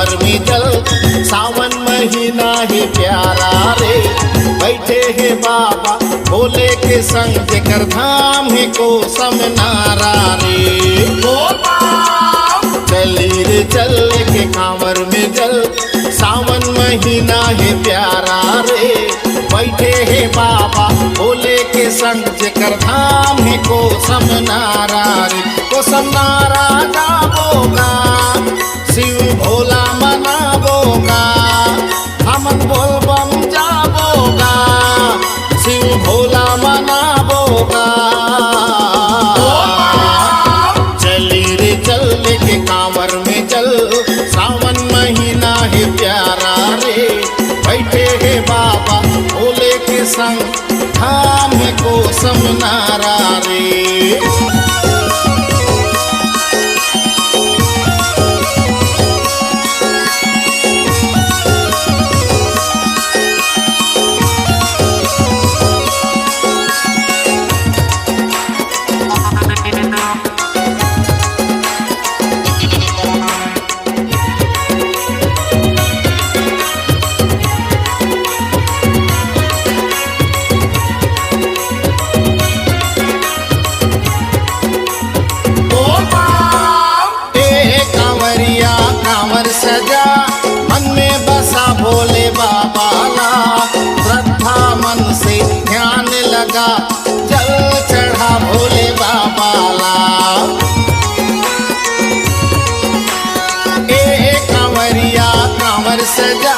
कांवर में जल, सावन महीना है प्यारा रे। बैठे है बाबा भोले के संग, जेकर धाम है कोसम नारा रे। चली रे चल के कांवर में जल, सावन महीना है प्यारा रे। बैठे है बाबा भोले के संग, जेकर धाम है कोसम नारा रे। कोसम नारा गावोगा, शिव भोला मनावोगा, हमन बोल बम जावोगा, शिव भोला मनावोगा। चली रे चल के कांवर में जल, सावन महीना है प्यारा रे। बैठे है बाबा भोले के संग, धाम है कोसम नारा रे। सजा मन में बसा भोले बाबा ला, श्रद्धा मन से ध्यान लगा, जल चढ़ा भोले बाबा ला। कांवरिया कांवर सजा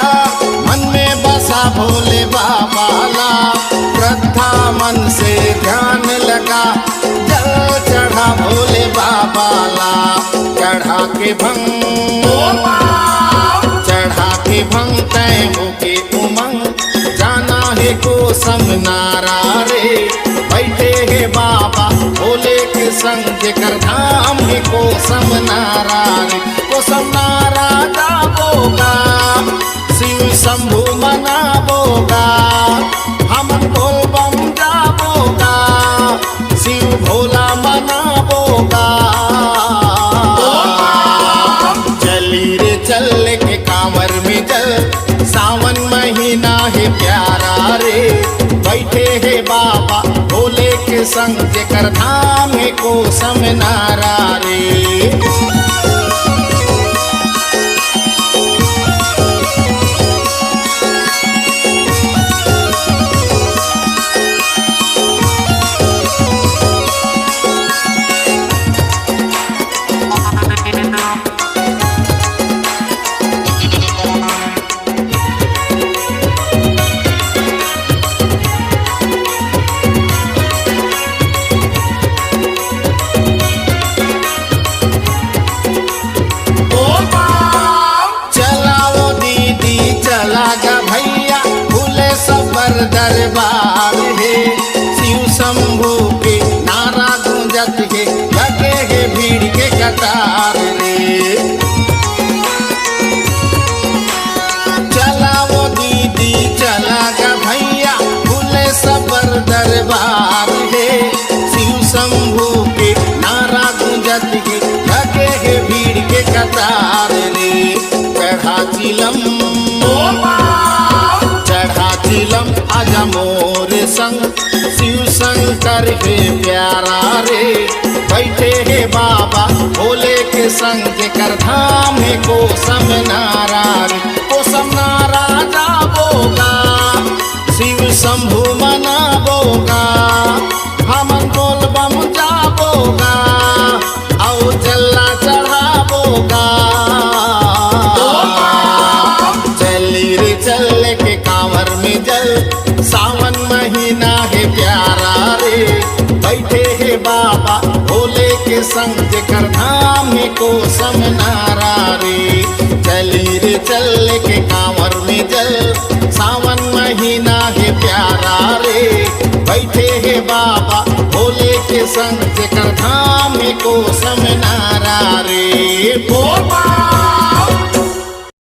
मन में बसा भोले बाबा ला, श्रद्धा मन से ध्यान लगा, जल चढ़ा भोले बाबा ला। चढ़ा के भंग भंग तैमू के उमंग, जाना है कोसम नारा रे। बैठे है बाबा भोले के संग, जेकर धाम है कोसम नारा रे। कोसम नारा गावोगा, शिव शंभु मनावोगा, हमन बोल बम जावोगा, शिव भोला मनावोगा। चली रे चल के कांवर में जल, सावन महीना है प्यारा रे। बैठे है बाबा भोले के संग, जेकर धाम है कोसम नारा रे। दरबार है शिव शंभू के नारा गूंजत है, लगे है भीड़ के कतार रे। चला वो दीदी चला गा भैया, भूले सबर दरबार है शिव शंभू के नारा गूंजत है, लगे है भीड़ के कतार रे। चढ़ा चिलम आजा मोर संग, शिव शंकर है प्यारा रे। बैठे है बाबा भोले के संग, जेकर धाम है कोसम नारा रे। कोसम नारा गावोगा, शिव शंभु मनावोगा, हमन बोल बम जावोगा, औ जल्ला चढ़ावोगा। चली रे चल के कांवर में जल, सावन महीना है प्यारा रे। बैठे है बाबा भोले के संग, जेकर धाम है कोसम नारा रे। चली रे चल के कांवर में जल, सावन महीना है प्यारा रे। बैठे है बाबा भोले के संग,